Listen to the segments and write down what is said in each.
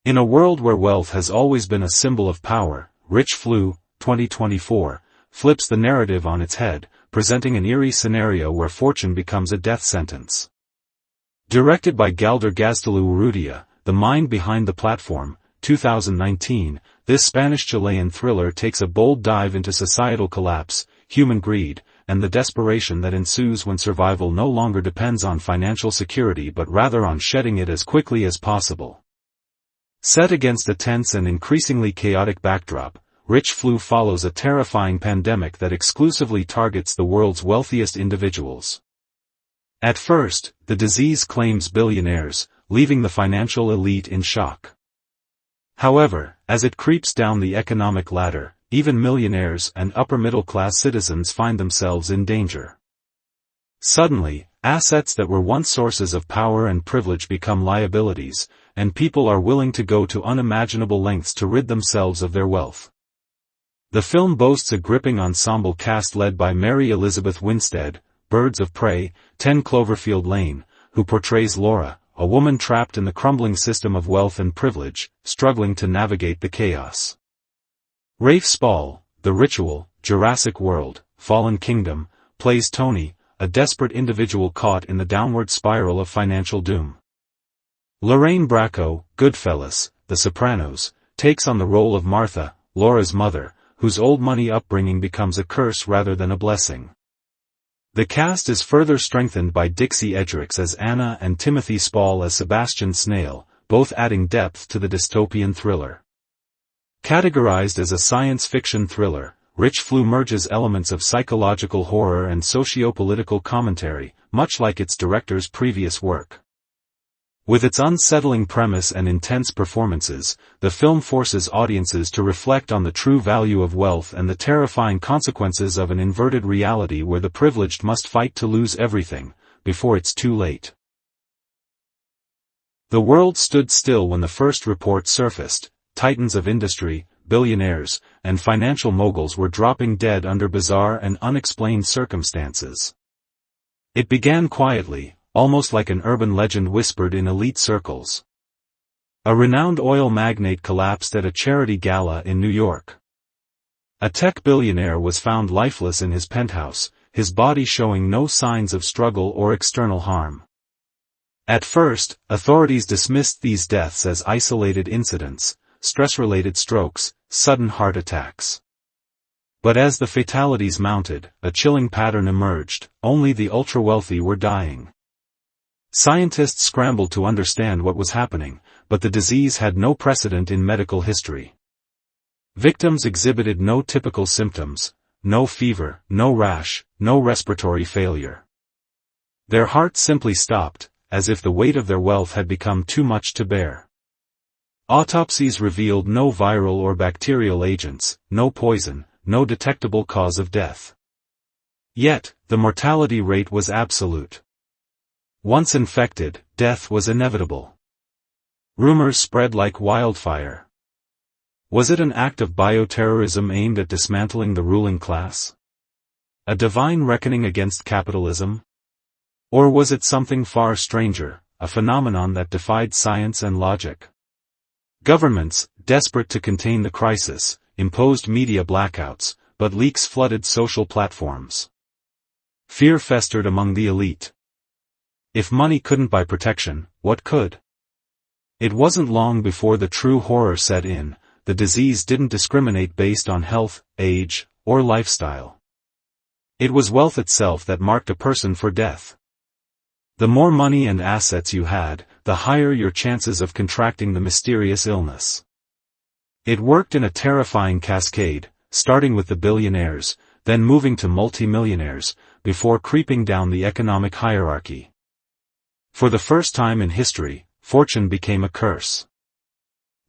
In a world where wealth has always been a symbol of power, Rich Flu, 2024, flips the narrative on its head, presenting an eerie scenario where fortune becomes a death sentence. Directed by Galder Gaztelu Urrutia, the mind behind the platform, 2019, this Spanish-Chilean thriller takes a bold dive into societal collapse, human greed, and the desperation that ensues when survival no longer depends on financial security but rather on shedding it as quickly as possible. Set against a tense and increasingly chaotic backdrop, Rich Flu follows a terrifying pandemic that exclusively targets the world's wealthiest individuals. At first, the disease claims billionaires, leaving the financial elite in shock. However, as it creeps down the economic ladder, even millionaires and upper-middle-class citizens find themselves in danger. Suddenly, assets that were once sources of power and privilege become liabilities, and people are willing to go to unimaginable lengths to rid themselves of their wealth. The film boasts a gripping ensemble cast led by Mary Elizabeth Winstead, Birds of Prey, 10 Cloverfield Lane, who portrays Laura, a woman trapped in the crumbling system of wealth and privilege, struggling to navigate the chaos. Rafe Spall, The Ritual, Jurassic World, Fallen Kingdom, plays Tony, a desperate individual caught in the downward spiral of financial doom. Lorraine Bracco, Goodfellas, The Sopranos, takes on the role of Martha, Laura's mother, whose old money upbringing becomes a curse rather than a blessing. The cast is further strengthened by Dixie Edricks as Anna and Timothy Spall as Sebastian Snail, both adding depth to the dystopian thriller. Categorized as a science fiction thriller, Rich Flu merges elements of psychological horror and socio-political commentary, much like its director's previous work. With its unsettling premise and intense performances, the film forces audiences to reflect on the true value of wealth and the terrifying consequences of an inverted reality where the privileged must fight to lose everything, before it's too late. The world stood still when the first report surfaced. Titans of industry, billionaires, and financial moguls were dropping dead under bizarre and unexplained circumstances. It began quietly, almost like an urban legend whispered in elite circles. A renowned oil magnate collapsed at a charity gala in New York. A tech billionaire was found lifeless in his penthouse, his body showing no signs of struggle or external harm. At first, authorities dismissed these deaths as isolated incidents, stress-related strokes, sudden heart attacks. But as the fatalities mounted, a chilling pattern emerged: only the ultra-wealthy were dying. Scientists scrambled to understand what was happening, but the disease had no precedent in medical history. Victims exhibited no typical symptoms: no fever, no rash, no respiratory failure. Their hearts simply stopped, as if the weight of their wealth had become too much to bear. Autopsies revealed no viral or bacterial agents, no poison, no detectable cause of death. Yet, the mortality rate was absolute. Once infected, death was inevitable. Rumors spread like wildfire. Was it an act of bioterrorism aimed at dismantling the ruling class? A divine reckoning against capitalism? Or was it something far stranger, a phenomenon that defied science and logic? Governments, desperate to contain the crisis, imposed media blackouts, but leaks flooded social platforms. Fear festered among the elite. If money couldn't buy protection, what could? It wasn't long before the true horror set in. The disease didn't discriminate based on health, age, or lifestyle. It was wealth itself that marked a person for death. The more money and assets you had, the higher your chances of contracting the mysterious illness. It worked in a terrifying cascade, starting with the billionaires, then moving to multimillionaires, before creeping down the economic hierarchy. For the first time in history, fortune became a curse.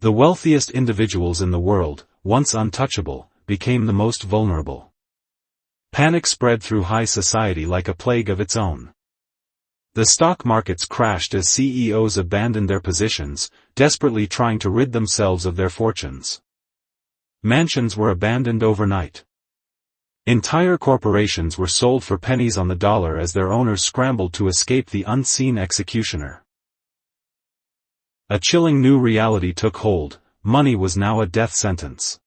The wealthiest individuals in the world, once untouchable, became the most vulnerable. Panic spread through high society like a plague of its own. The stock markets crashed as CEOs abandoned their positions, desperately trying to rid themselves of their fortunes. Mansions were abandoned overnight. Entire corporations were sold for pennies on the dollar as their owners scrambled to escape the unseen executioner. A chilling new reality took hold: money was now a death sentence.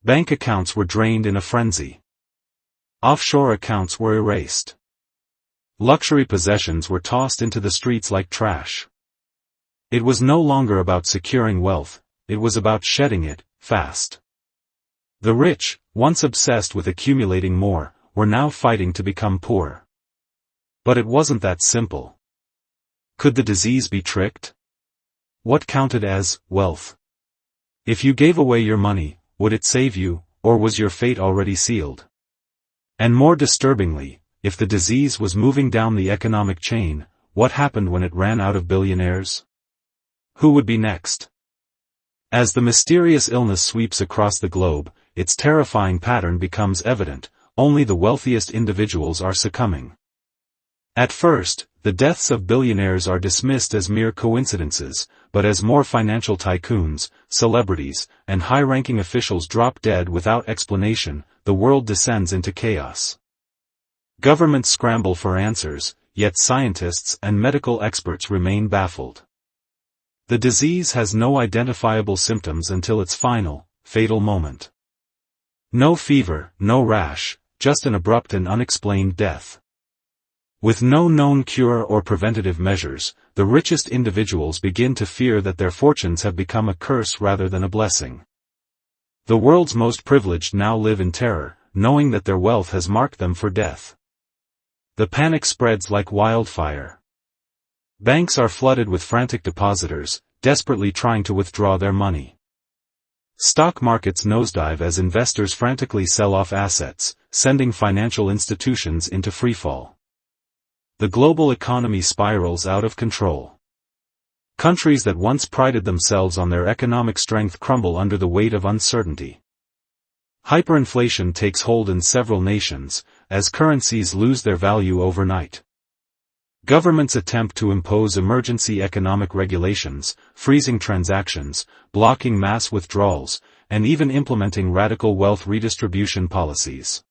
Bank accounts were drained in a frenzy. Offshore accounts were erased. Luxury possessions were tossed into the streets like trash. It was no longer about securing wealth, it was about shedding it, fast. The rich, once obsessed with accumulating more, were now fighting to become poor. But it wasn't that simple. Could the disease be tricked? What counted as wealth? If you gave away your money, would it save you, or was your fate already sealed? And more disturbingly, if the disease was moving down the economic chain, what happened when it ran out of billionaires? Who would be next? As the mysterious illness sweeps across the globe, its terrifying pattern becomes evident: only the wealthiest individuals are succumbing. At first, the deaths of billionaires are dismissed as mere coincidences, but as more financial tycoons, celebrities, and high-ranking officials drop dead without explanation, the world descends into chaos. Governments scramble for answers, yet scientists and medical experts remain baffled. The disease has no identifiable symptoms until its final, fatal moment. No fever, no rash, just an abrupt and unexplained death. With no known cure or preventative measures, the richest individuals begin to fear that their fortunes have become a curse rather than a blessing. The world's most privileged now live in terror, knowing that their wealth has marked them for death. The panic spreads like wildfire. Banks are flooded with frantic depositors, desperately trying to withdraw their money. Stock markets nosedive as investors frantically sell off assets, sending financial institutions into freefall. The global economy spirals out of control. Countries that once prided themselves on their economic strength crumble under the weight of uncertainty. Hyperinflation takes hold in several nations, as currencies lose their value overnight. Governments attempt to impose emergency economic regulations, freezing transactions, blocking mass withdrawals, and even implementing radical wealth redistribution policies.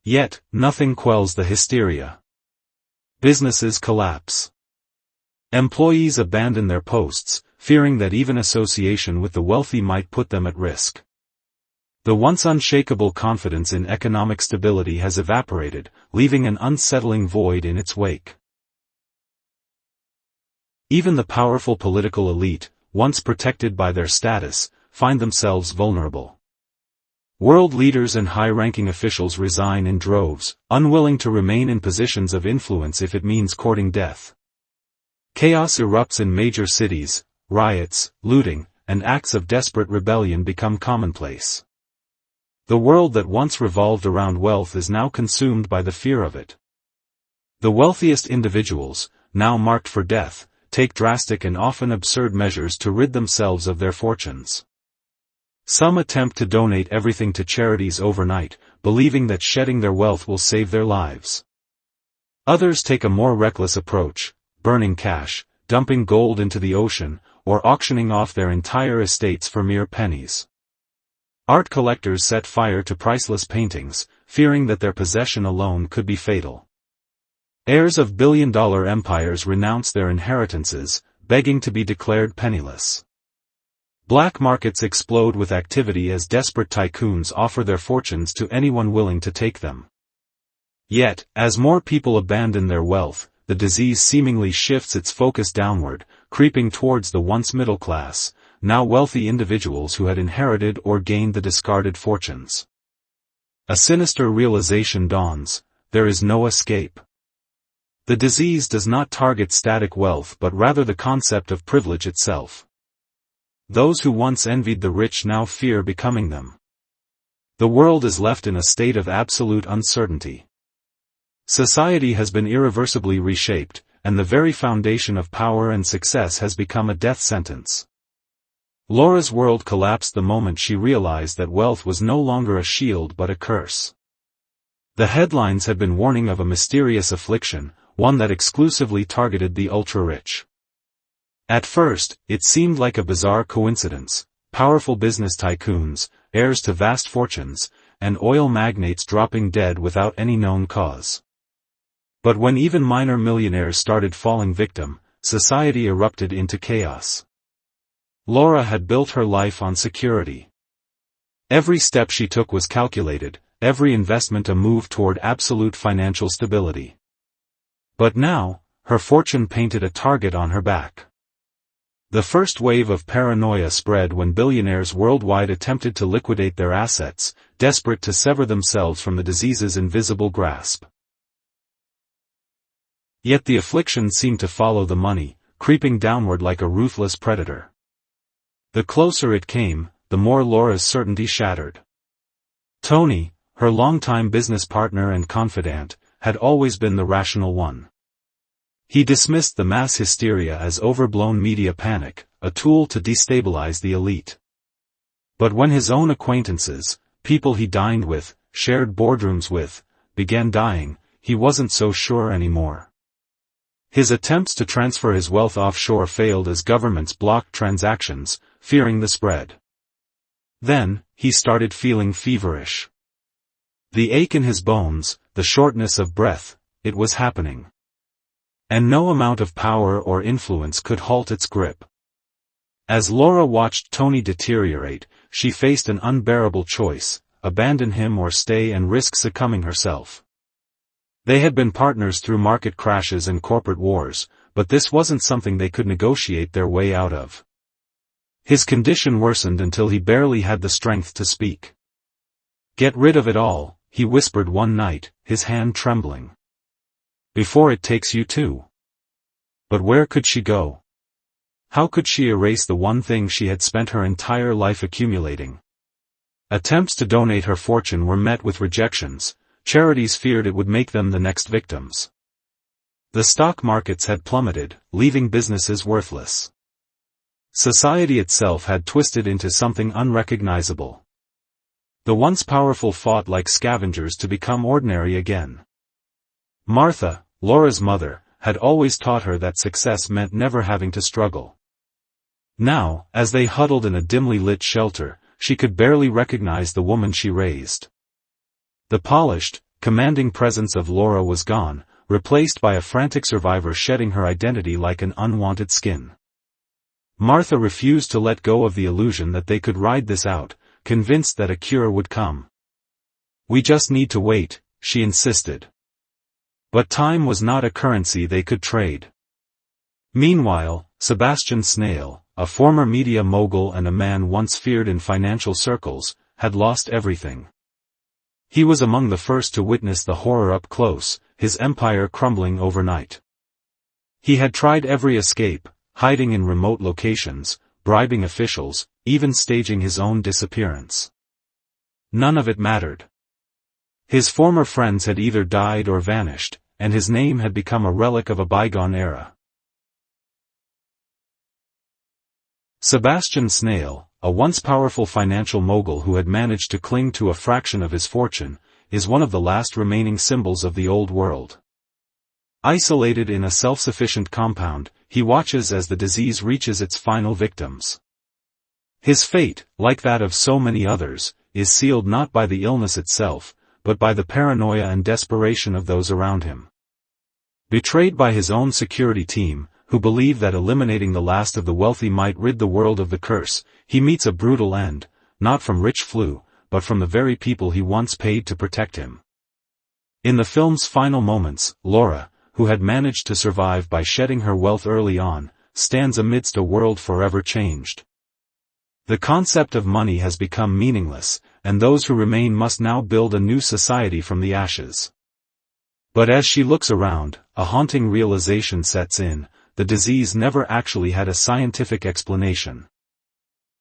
Yet, nothing quells the hysteria. Businesses collapse. Employees abandon their posts, fearing that even association with the wealthy might put them at risk. The once unshakable confidence in economic stability has evaporated, leaving an unsettling void in its wake. Even the powerful political elite, once protected by their status, find themselves vulnerable. World leaders and high-ranking officials resign in droves, unwilling to remain in positions of influence if it means courting death. Chaos erupts in major cities, riots, looting, and acts of desperate rebellion become commonplace. The world that once revolved around wealth is now consumed by the fear of it. The wealthiest individuals, now marked for death, take drastic and often absurd measures to rid themselves of their fortunes. Some attempt to donate everything to charities overnight, believing that shedding their wealth will save their lives. Others take a more reckless approach, burning cash, dumping gold into the ocean, or auctioning off their entire estates for mere pennies. Art collectors set fire to priceless paintings, fearing that their possession alone could be fatal. Heirs of billion-dollar empires renounce their inheritances, begging to be declared penniless. Black markets explode with activity as desperate tycoons offer their fortunes to anyone willing to take them. Yet, as more people abandon their wealth, the disease seemingly shifts its focus downward, creeping towards the once middle class, now wealthy individuals who had inherited or gained the discarded fortunes. A sinister realization dawns: there is no escape. The disease does not target static wealth but rather the concept of privilege itself. Those who once envied the rich now fear becoming them. The world is left in a state of absolute uncertainty. Society has been irreversibly reshaped, and the very foundation of power and success has become a death sentence. Laura's world collapsed the moment she realized that wealth was no longer a shield but a curse. The headlines had been warning of a mysterious affliction, one that exclusively targeted the ultra-rich. At first, it seemed like a bizarre coincidence: powerful business tycoons, heirs to vast fortunes, and oil magnates dropping dead without any known cause. But when even minor millionaires started falling victim, society erupted into chaos. Laura had built her life on security. Every step she took was calculated, every investment a move toward absolute financial stability. But now, her fortune painted a target on her back. The first wave of paranoia spread when billionaires worldwide attempted to liquidate their assets, desperate to sever themselves from the disease's invisible grasp. Yet the affliction seemed to follow the money, creeping downward like a ruthless predator. The closer it came, the more Laura's certainty shattered. Tony, her longtime business partner and confidant, had always been the rational one. He dismissed the mass hysteria as overblown media panic, a tool to destabilize the elite. But when his own acquaintances, people he dined with, shared boardrooms with, began dying, he wasn't so sure anymore. His attempts to transfer his wealth offshore failed as governments blocked transactions, fearing the spread. Then, he started feeling feverish. The ache in his bones, the shortness of breath, it was happening. And no amount of power or influence could halt its grip. As Laura watched Tony deteriorate, she faced an unbearable choice: abandon him or stay and risk succumbing herself. They had been partners through market crashes and corporate wars, but this wasn't something they could negotiate their way out of. His condition worsened until he barely had the strength to speak. "Get rid of it all," he whispered one night, his hand trembling. "Before it takes you too." But where could she go? How could she erase the one thing she had spent her entire life accumulating? Attempts to donate her fortune were met with rejections. Charities feared it would make them the next victims. The stock markets had plummeted, leaving businesses worthless. Society itself had twisted into something unrecognizable. The once powerful fought like scavengers to become ordinary again. Martha, Laura's mother, had always taught her that success meant never having to struggle. Now, as they huddled in a dimly lit shelter, she could barely recognize the woman she raised. The polished, commanding presence of Laura was gone, replaced by a frantic survivor shedding her identity like an unwanted skin. Martha refused to let go of the illusion that they could ride this out, convinced that a cure would come. "We just need to wait," she insisted. But time was not a currency they could trade. Meanwhile, Sebastian Snail, a former media mogul and a man once feared in financial circles, had lost everything. He was among the first to witness the horror up close, his empire crumbling overnight. He had tried every escape, hiding in remote locations, bribing officials, even staging his own disappearance. None of it mattered. His former friends had either died or vanished, and his name had become a relic of a bygone era. Sebastian Snail, a once powerful financial mogul who had managed to cling to a fraction of his fortune, is one of the last remaining symbols of the old world. Isolated in a self-sufficient compound, he watches as the disease reaches its final victims. His fate, like that of so many others, is sealed not by the illness itself, but by the paranoia and desperation of those around him. Betrayed by his own security team, who believe that eliminating the last of the wealthy might rid the world of the curse, he meets a brutal end, not from rich flu, but from the very people he once paid to protect him. In the film's final moments, Laura, who had managed to survive by shedding her wealth early on, stands amidst a world forever changed. The concept of money has become meaningless, and those who remain must now build a new society from the ashes. But as she looks around, a haunting realization sets in: the disease never actually had a scientific explanation.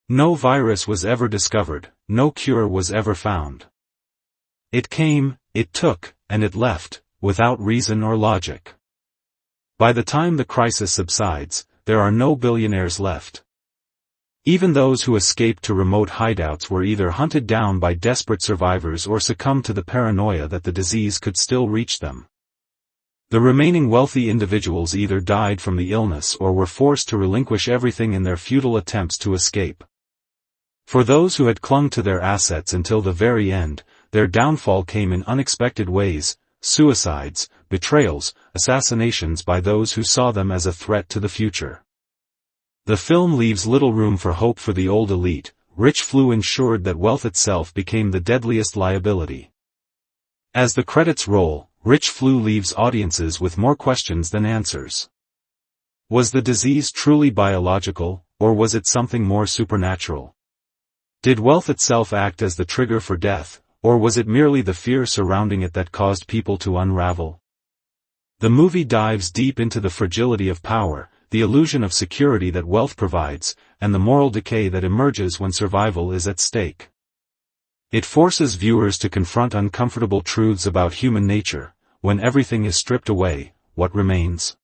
No virus was ever discovered, no cure was ever found. It came, it took, and it left, without reason or logic. By the time the crisis subsides, there are no billionaires left. Even those who escaped to remote hideouts were either hunted down by desperate survivors or succumbed to the paranoia that the disease could still reach them. The remaining wealthy individuals either died from the illness or were forced to relinquish everything in their futile attempts to escape. For those who had clung to their assets until the very end, their downfall came in unexpected ways: suicides, betrayals, assassinations by those who saw them as a threat to the future. The film leaves little room for hope for the old elite. Rich flu ensured that wealth itself became the deadliest liability. As the credits roll, Rich flu leaves audiences with more questions than answers. Was the disease truly biological, or was it something more supernatural? Did wealth itself act as the trigger for death, or was it merely the fear surrounding it that caused people to unravel? The movie dives deep into the fragility of power, the illusion of security that wealth provides, and the moral decay that emerges when survival is at stake. It forces viewers to confront uncomfortable truths about human nature. When everything is stripped away, what remains?